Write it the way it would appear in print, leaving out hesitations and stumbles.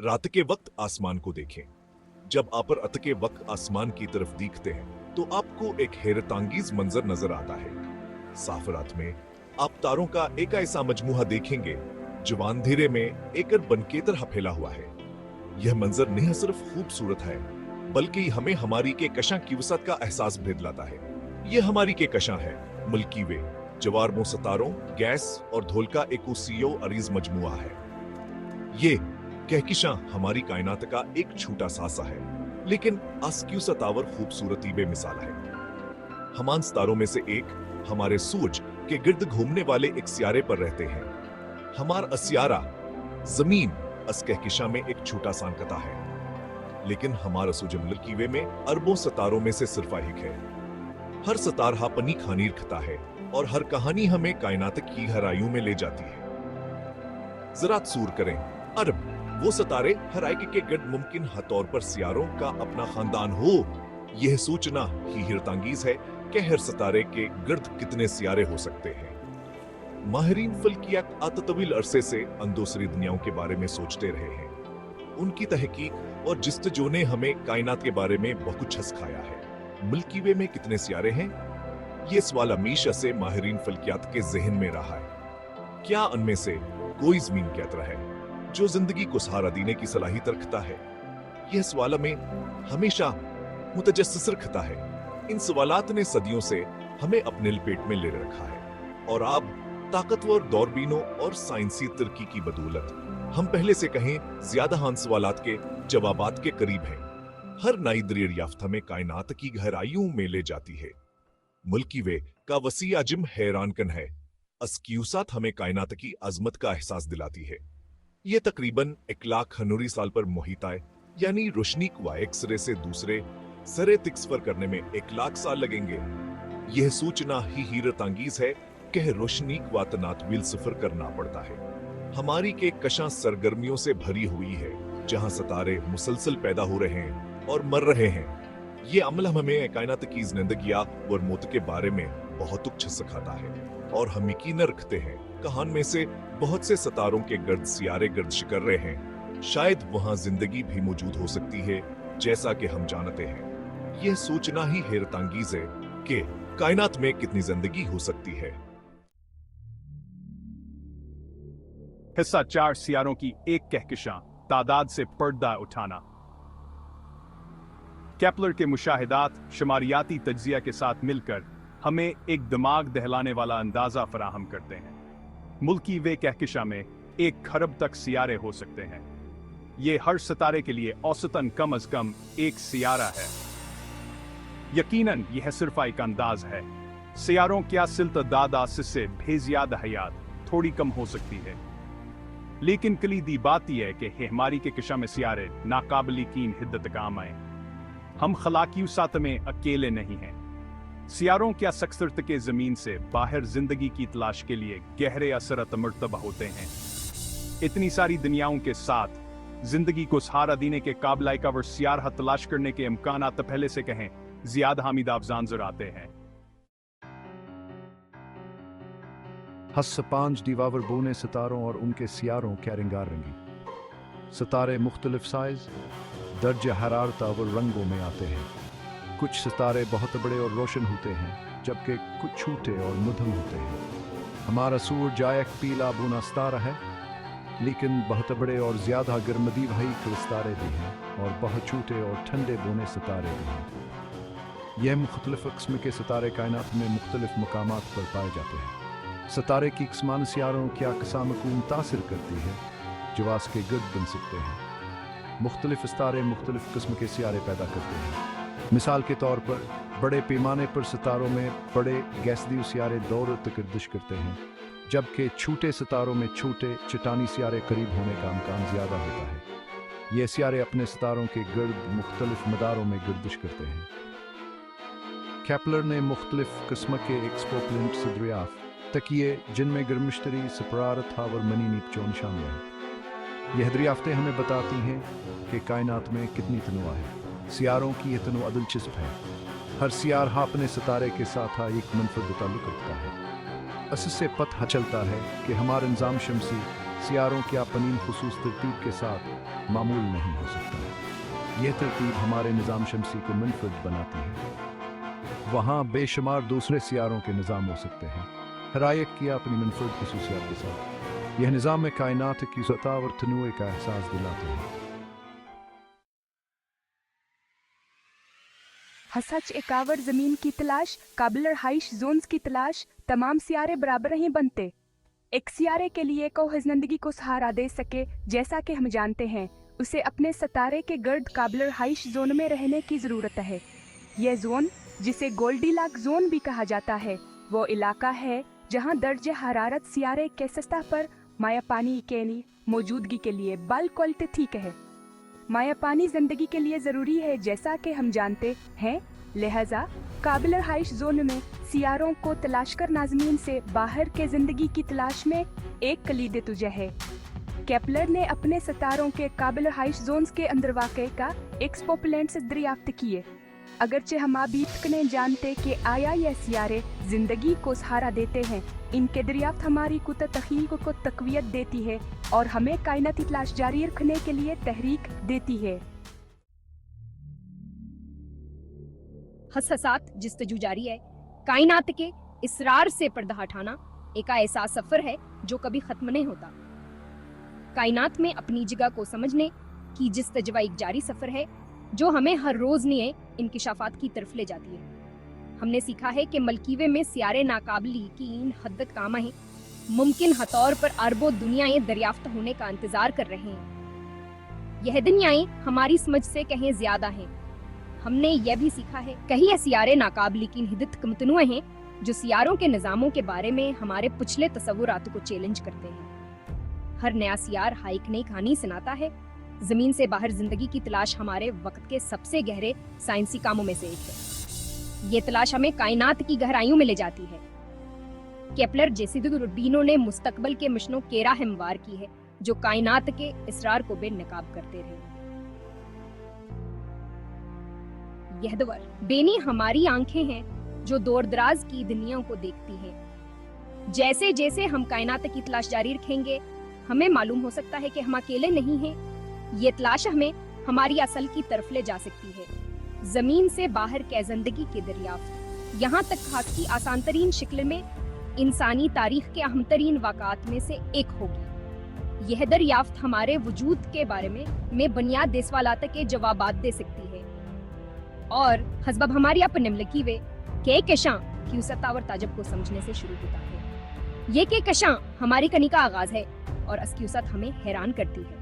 रात के वक्त आसमान को देखें। जब आप रात के वक्त आसमान की तरफ देखते हैं तो आपको एक हैरतांगीज मंजर नजर आता है। साफ रात में आप तारों का एक ऐसा मजमूहा देखेंगे जो अंधेरे में एक बन की तरह फैला हुआ है। यह मंजर नहीं सिर्फ खूबसूरत है बल्कि हमें हमारी के कशा की वसत का एहसास भी दिलाता है। यह हमारी के कशा है मिल्की वे, जवारमो सितारों, गैस और धूल का एकोसियो अरीज मजमुआ है। ये कहकशां हमारी कायनात का एक छोटा सा हिस्सा है, लेकिन अस्क्यू सतावर खूबसूरती बेमिसाल है। हमान सितारों में से एक हमारे सूरज के गिर्द घूमने वाले एक सियारे पर रहते हैं। हमारा सियारा जमीन अस कहकशां में एक छोटा सा कता है, लेकिन हमारा सूरज मिल्की वे में अरबों सितारों में से सिर्फ एक है। हर सितारा अपनी कहानी रखता है और हर कहानी हमें कायनात की गहराइयों में ले जाती है। जरा तसव्वुर करें, अरब वो सितारे हर एक के गिर्द मुमकिन तौर पर सियारों का अपना खानदान हो। यह सोचना ही हैरतांगीज है कि हर सितारे के गिर्द कितने सियारे हो सकते हैं। माहिरीन फल्कियात तवील अरसे से अंदोसरी दुनियाओं के बारे में सोचते रहे हैं। उनकी तहकीक और जिस्तजो ने हमें कायनात के बारे में बहुत कुछ सिखाया है। मिल्की वे में कितने सियारे हैं? ये सवाल हमेशा से माहिरीन फल्कियात के जहन में रहा है। क्या उनमें से कोई जमीन की तरह है जो जिंदगी को सहारा देने की सलाहियत रखता है? यह सवाल में हमेशा मुतजस्सिस रखता है। इन सवालात ने सदियों से हमें अपने लपेट में ले रखा है और अब ताकतवर दौरबीनों और साइंसी तरक्की की बदौलत हम पहले से कहें ज्यादा हान सवालात के जवाबात के करीब हैं। हर नई दरियाफ्त हमें कायनात की गहराइयों में ले जाती है। मिल्की वे का वसी अजम हैरान कन है। अस्क्यूसात हमें कायनात की अजमत का एहसास दिलाती है। यह तकरीबन 1 लाख नूरी साल पर मुहित है, यानी रोशनी को एक सिरे से दूसरे सरे तक सफर करने में 1 लाख साल लगेंगे। यह सोचना ही हैरतांगीज है कि रोशनी को तनातवील सफर करना पड़ता है। हमारी के कशा सरगर्मियों से भरी हुई है, जहां सितारे मुसलसल पैदा हो रहे हैं और मर रहे हैं। ये अमल हमें कायनात की जिंदगी और मौत के बारे में बहुत कुछ सिखाता है और हम यकीन रखते हैं कहान में से बहुत से सितारों के गर्द सियारे गर्दिश कर रहे हैं। शायद वहां जिंदगी भी मौजूद हो सकती है, जैसा कि हम जानते हैं। यह सोचना ही हैरतांगीज है कि कायनात में कितनी जिंदगी हो सकती है। हिस्सा 4, सियारों की एक कहकशां, तादाद से पर्दा उठाना। केपलर के मुशाहिदात शुमारियाती तज्जिया के साथ मिलकर हमें एक दिमाग दहलाने वाला अंदाजा फराहम करते हैं। मिल्की वे कहकशां में 1 खरब तक सियारे हो सकते हैं। ये हर सितारे के लिए औसतन कम अज कम 1 सियारा है। यकीनन यह सिर्फ एक अंदाज है। सियारों क्या सिलतदादा से भेजियाद हयात थोड़ी कम हो सकती है, लेकिन कलीदी बात यह है कि हमारी के कशा में सियारे नाकाबिल यकीन हिद्दत काम आए। हम खलाकी सात में अकेले नहीं हैं। सियारों क्या सक्सरत के जमीन से बाहर जिंदगी की तलाश के लिए गहरे असरत मर्तबा होते हैं। इतनी सारी दुनियाओं के साथ जिंदगी को सहारा देने के काबिल कवर सियारा तलाश करने के इम्कान पहले से कहें ज्यादा हामिदा अफजान जर आते हैं। हस 5 दीवावर बोने सितारों और उनके सियारों क्या रंगार रंगी। सितारे मुख्तलिफ साइज, दर्ज हरारत और रंगों में आते हैं। कुछ सितारे बहुत बड़े और रोशन होते हैं, जबकि कुछ छोटे और मध्यम होते हैं। हमारा सूरज एक पीला बुना सितारा है, लेकिन बहुत बड़े और ज़्यादा गर्मदी भाई सितारे भी हैं और बहुत छोटे और ठंडे बोने सितारे भी हैं। यह मुख्तलिफ किस्म के सितारे कायनात में मुख्तलिफ मकामात पर पाए जाते हैं। सितारे की किस्मान सियारों क्या कसाम को मुतासिर करती है जो आस के गिर्द बन सकते हैं। मुख्तलिफ सितारे मुख्तलिफ किस्म के सियारे पैदा करते हैं। मिसाल के तौर पर बड़े पैमाने पर सितारों में बड़े गैसदी सियारे दौर तक गर्दिश करते हैं, जबकि छोटे सितारों में छोटे चट्टानी सियारे करीब होने का इम्कान ज़्यादा होता है। ये सियारे अपने सितारों के गिर्द मुख्तलिफ मदारों में गर्दिश करते हैं। केपलर ने मुख्तलिफ किस्म के एक्सपोप्लेंट से दरियाफ्त तकिए, जिनमें गर्मश्तरी, सपरारत और मनी नीपचोन शामिल हैं। यह दरियाफ्तें हमें बताती हैं कि कायनात में कितनी तनुआ है। सियारों की यह तनुआ दिलचस्प है। हर सियारा अपने सितारे के साथ एक मुनफरद ताल्लुक रखता है। इससे पता चलता है कि हमारा निज़ाम शमसी सियारों की अपनी खुसूस तरतीब के साथ मामूल नहीं हो सकता। यह तरतीब हमारे निज़ाम शमसी को मुनफरद बनाती है। वहाँ बेशुमार दूसरे सियारों के निज़ाम हो सकते हैं, हर एक की अपनी मुनफरद खसूसियात के साथ। यह निज़ाम में कायनात की सतह और तनूए का एहसास दिलाते हैं। हसच एकावर जमीन की तलाश, काबिल हाइश जोन्स की तलाश, तमाम सियारे बराबर नहीं बनते। एक सियारे के लिए को जिंदगी को सहारा दे सके, जैसा कि हम जानते हैं, उसे अपने सितारे के गर्द काबिल हाइश जोन में रहने की ज़रूरत है। यह जोन, जिसे गोल्डीलॉक जोन भी कहा जाता है, वो इलाका है जहाँ दर्जे हरारत सियारे के सतह पर माया पानी की मौजूदगी के लिए बिल्कुल ठीक है। माया पानी जिंदगी के लिए ज़रूरी है, जैसा कि हम जानते हैं। लिहाजा काबिल हाइश जोन में सियारों को तलाश कर नाज़मीन से बाहर के ज़िंदगी की तलाश में एक कलीद तुझे है। केपलर ने अपने सितारों के काबिल हाइश जोन्स के अंदर वाक़े का एक्सपोपुलेंट्स दरियाफ्त किए। अगरचे हम अभी तक नहीं जानते कि आया यह सियारे ज़िंदगी को सहारा देते हैं, इनके दरियाफ्त हमारी कुत तख़ील को तक़वियत देती है और हमें कायनाती तलाश जारी रखने के लिए तहरीक देती है। हससात जिस्तजू जारी है, कायनात के इसरार से पर्दा हटाना एक ऐसा सफर है जो कभी खत्म नहीं होता। कायनात में अपनी जगह को समझने की जिस्तजवा एक जारी सफर है जो हमें हर रोज नए इंकिशाफात की तरफ ले जाती है। हमने सीखा है कि मलकीवे में सियारे नाकाबिली की इन हद्दत कामा है, मुमकिन हतौर पर अरबों दुनियाएं दरियाफ्त होने का इंतजार कर रहे हैं। यह दुनियाएं हमारी समझ से कहीं ज्यादा हैं। हमने यह भी सीखा है कहीं यह सियारे नाकाबिली की हिदत कमतनुए हैं जो सियारों के निज़ामों के बारे में हमारे पिछले तसव्वुरात को चैलेंज करते हैं। हर नया सियार हाइक नई कहानी सुनाता है। जमीन से बाहर जिंदगी की तलाश हमारे वक्त के सबसे गहरे साइंसी कामों में से एक है। ये तलाश हमें कायनात की गहराइयों में ले जाती है। केपलर जैसे दूरबीनों ने मुस्तकबल के मिशनों के राह हमवार की है जो कायनात के इसरार को बेनकाब करते रहे। यह दवर बेनी हमारी आंखें हैं जो दूर दराज की दुनियाओं को देखती हैं। जैसे जैसे हम कायनात की तलाश जारी रखेंगे, हमें मालूम हो सकता है कि हम अकेले नहीं हैं। ये तलाश हमें हमारी असल की तरफ ले जा सकती है, जमीन से बाहर के जिंदगी के दरियाफ्त, यहाँ तक खास की आसान तरीन शक्ल में इंसानी तारीख के अहम तरीन वाक़ात में से एक होगी। यह दरियाफ्त हमारे वजूद के बारे में बुनियाद दे सवालात के जवाबात दे सकती है और हस्बब हमारी अपने मलकीवे के कशां की उस सत्तावर ताजब को समझने से शुरू होता है। ये के कशां हमारी कनी का आगाज है और अस्की उसत हमें हैरान करती है।